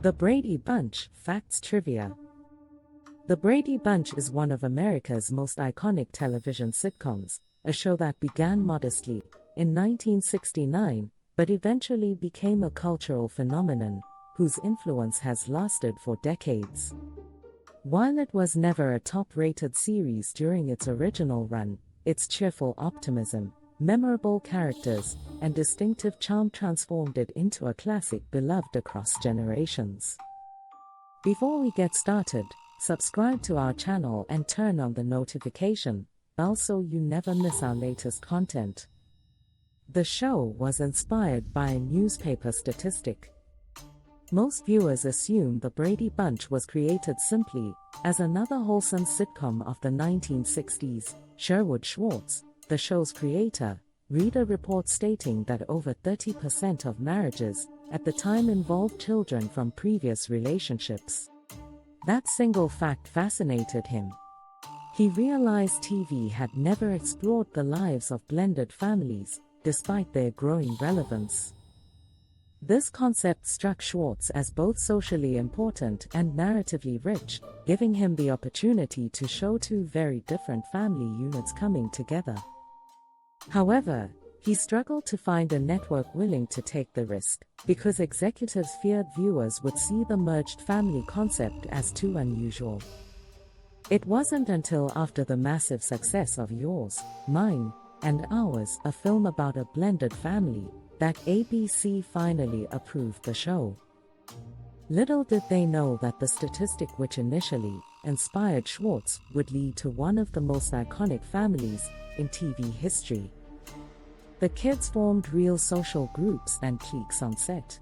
The Brady Bunch, Facts Trivia. The Brady Bunch is one of America's most iconic television sitcoms, a show that began modestly in 1969, but eventually became a cultural phenomenon whose influence has lasted for decades. While it was never a top-rated series during its original run, its cheerful optimism, memorable characters, and distinctive charm transformed it into a classic beloved across generations. Before we get started, subscribe to our channel and turn on the notification bell so you never miss our latest content. The show was inspired by a newspaper statistic. Most viewers assume The Brady Bunch was created simply as another wholesome sitcom of the 1960s. Sherwood Schwartz, the show's creator, read a report stating that over 30% of marriages at the time involved children from previous relationships. That single fact fascinated him. He realized TV had never explored the lives of blended families, despite their growing relevance. This concept struck Schwartz as both socially important and narratively rich, giving him the opportunity to show two very different family units coming together. However, he struggled to find a network willing to take the risk, because executives feared viewers would see the merged family concept as too unusual. It wasn't until after the massive success of Yours, Mine, and Ours, a film about a blended family, that ABC finally approved the show. Little did they know that the statistic which initially inspired Schwartz would lead to one of the most iconic families in TV history. The kids formed real social groups and cliques on set.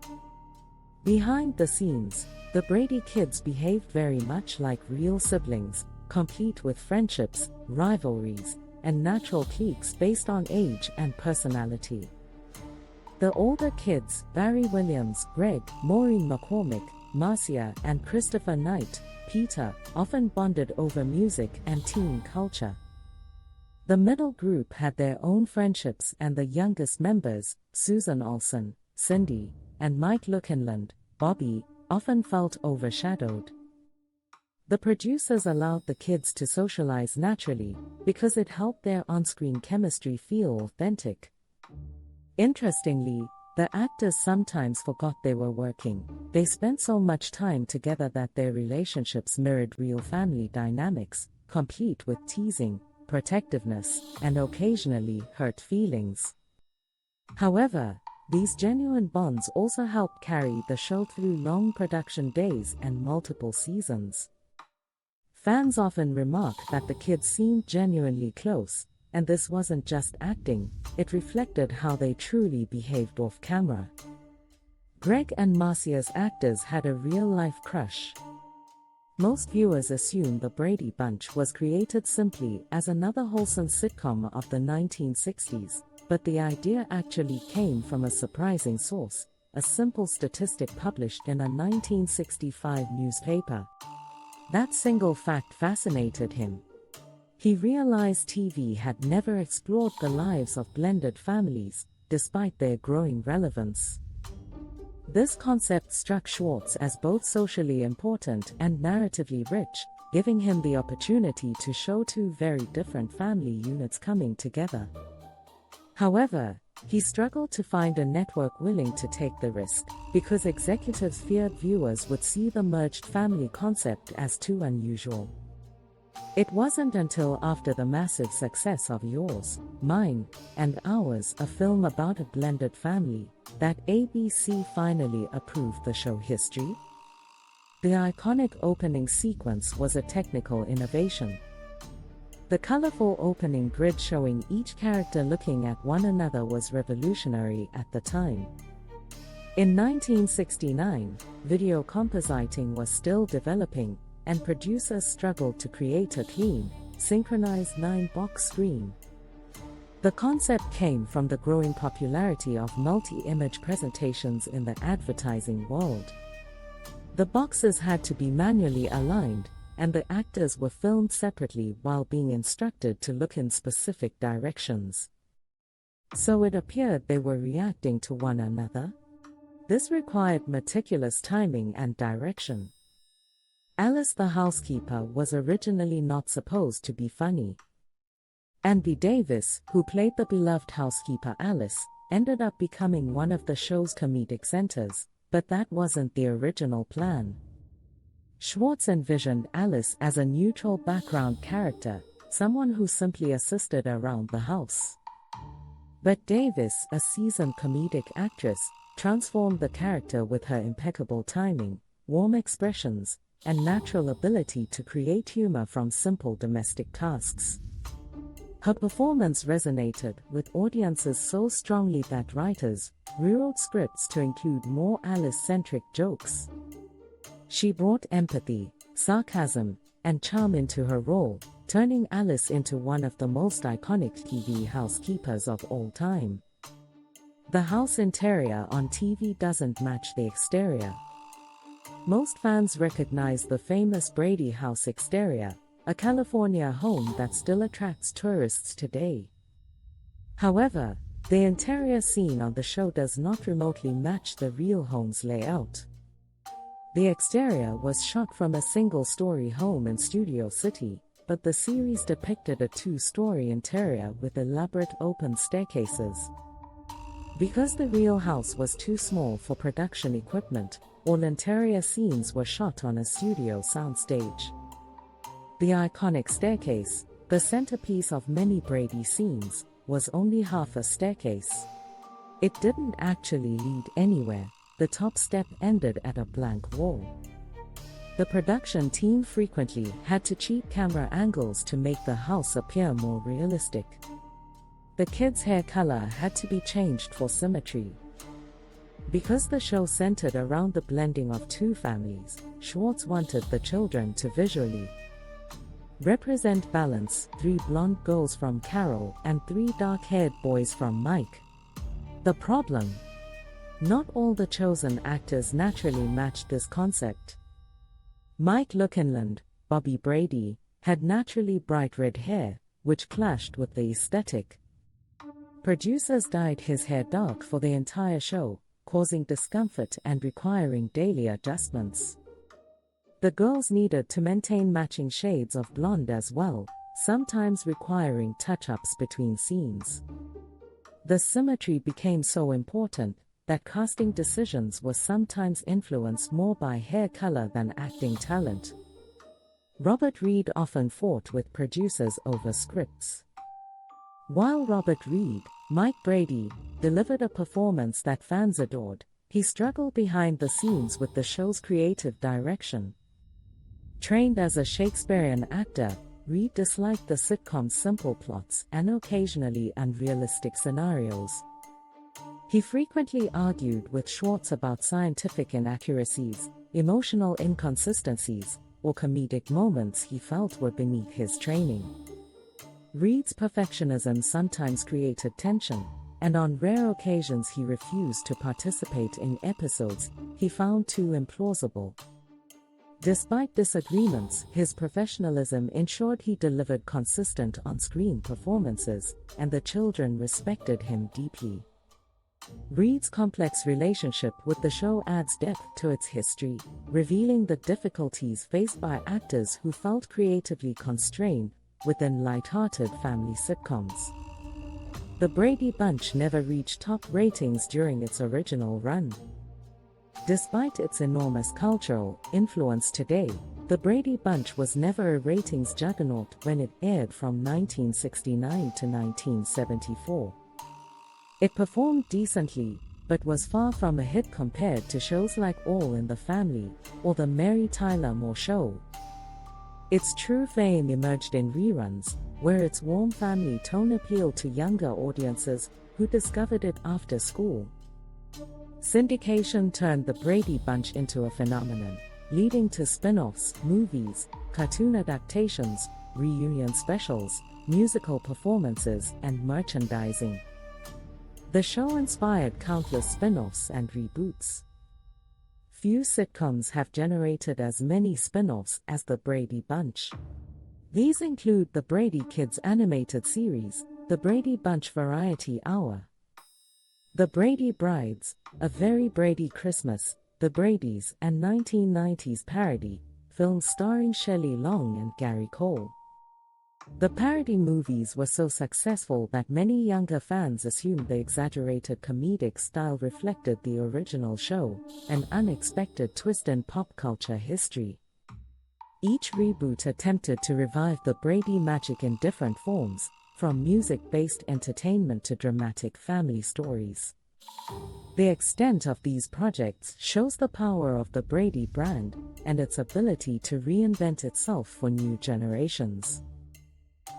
Behind the scenes, the Brady kids behaved very much like real siblings, complete with friendships, rivalries, and natural cliques based on age and personality. The older kids, Barry Williams, Greg, Maureen McCormick, Marcia, and Christopher Knight, Peter, often bonded over music and teen culture. The middle group had their own friendships, and the youngest members, Susan Olsen, Cindy, and Mike Lukinland, Bobby, often felt overshadowed. The producers allowed the kids to socialize naturally because it helped their on-screen chemistry feel authentic. Interestingly, the actors sometimes forgot they were working. They spent so much time together that their relationships mirrored real family dynamics, complete with teasing, protectiveness, and occasionally hurt feelings. However, these genuine bonds also helped carry the show through long production days and multiple seasons. Fans often remark that the kids seemed genuinely close, and this wasn't just acting, it reflected how they truly behaved off camera. Greg and Marcia's actors had a real-life crush. Most viewers assume The Brady Bunch was created simply as another wholesome sitcom of the 1960s, but the idea actually came from a surprising source, a simple statistic published in a 1965 newspaper. That single fact fascinated him. He realized TV had never explored the lives of blended families, despite their growing relevance. This concept struck Schwartz as both socially important and narratively rich, giving him the opportunity to show two very different family units coming together. However, he struggled to find a network willing to take the risk, because executives feared viewers would see the merged family concept as too unusual. It wasn't until after the massive success of Yours, Mine, and Ours, a film about a blended family, that ABC finally approved the show. History. The iconic opening sequence was a technical innovation. The colorful opening grid showing each character looking at one another was revolutionary at the time. In 1969, video compositing was still developing, and producers struggled to create a clean, synchronized 9-box screen. The concept came from the growing popularity of multi-image presentations in the advertising world. The boxes had to be manually aligned, and the actors were filmed separately while being instructed to look in specific directions. So it appeared they were reacting to one another. This required meticulous timing and direction. Alice the housekeeper was originally not supposed to be funny. Andy Davis, who played the beloved housekeeper Alice, ended up becoming one of the show's comedic centers, but that wasn't the original plan. Schwartz envisioned Alice as a neutral background character, someone who simply assisted around the house. But Davis, a seasoned comedic actress, transformed the character with her impeccable timing, warm expressions, and natural ability to create humor from simple domestic tasks. Her performance resonated with audiences so strongly that writers rewrote scripts to include more Alice-centric jokes. She brought empathy, sarcasm, and charm into her role, turning Alice into one of the most iconic TV housekeepers of all time. The house interior on TV doesn't match the exterior. Most fans recognize the famous Brady house exterior, a California home that still attracts tourists today. However, the interior scene on the show does not remotely match the real home's layout. The exterior was shot from a single-story home in Studio City, but the series depicted a two-story interior with elaborate open staircases. Because the real house was too small for production equipment, all interior scenes were shot on a studio soundstage. The iconic staircase, the centerpiece of many Brady scenes, was only half a staircase. It didn't actually lead anywhere. The top step ended at a blank wall. The production team frequently had to cheat camera angles to make the house appear more realistic. The kids' hair color had to be changed for symmetry. Because the show centered around the blending of two families, Schwartz wanted the children to visually represent balance: 3 blonde girls from Carol and 3 dark-haired boys from Mike. The problem? Not all the chosen actors naturally matched this concept. Mike Lukinland, Bobby Brady, had naturally bright red hair, which clashed with the aesthetic. Producers dyed his hair dark for the entire show, causing discomfort and requiring daily adjustments. The girls needed to maintain matching shades of blonde as well, sometimes requiring touch-ups between scenes. The symmetry became so important that casting decisions were sometimes influenced more by hair color than acting talent. Robert Reed often fought with producers over scripts. While Robert Reed, Mike Brady, delivered a performance that fans adored, he struggled behind the scenes with the show's creative direction. Trained as a Shakespearean actor, Reed disliked the sitcom's simple plots and occasionally unrealistic scenarios. He frequently argued with Schwartz about scientific inaccuracies, emotional inconsistencies, or comedic moments he felt were beneath his training. Reed's perfectionism sometimes created tension, and on rare occasions he refused to participate in episodes he found too implausible. Despite disagreements, his professionalism ensured he delivered consistent on-screen performances, and the children respected him deeply. Reed's complex relationship with the show adds depth to its history, revealing the difficulties faced by actors who felt creatively constrained within light-hearted family sitcoms. The Brady Bunch never reached top ratings during its original run. Despite its enormous cultural influence today, The Brady Bunch was never a ratings juggernaut when it aired from 1969 to 1974. It performed decently, but was far from a hit compared to shows like All in the Family or The Mary Tyler Moore Show. Its true fame emerged in reruns, where its warm family tone appealed to younger audiences who discovered it after school. Syndication turned The Brady Bunch into a phenomenon, leading to spin-offs, movies, cartoon adaptations, reunion specials, musical performances, and merchandising. The show inspired countless spin-offs and reboots. Few sitcoms have generated as many spin-offs as The Brady Bunch. These include the Brady Kids animated series, The Brady Bunch Variety Hour, The Brady Brides, A Very Brady Christmas, The Bradys, and 1990s parody, films starring Shelley Long and Gary Cole. The parody movies were so successful that many younger fans assumed the exaggerated comedic style reflected the original show, an unexpected twist in pop culture history. Each reboot attempted to revive the Brady magic in different forms, from music-based entertainment to dramatic family stories. The extent of these projects shows the power of the Brady brand and its ability to reinvent itself for new generations.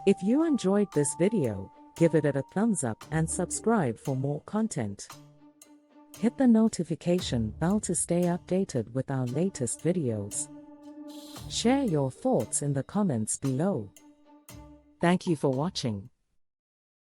If you enjoyed this video, give it a thumbs up and subscribe for more content. Hit the notification bell to stay updated with our latest videos. Share your thoughts in the comments below. Thank you for watching.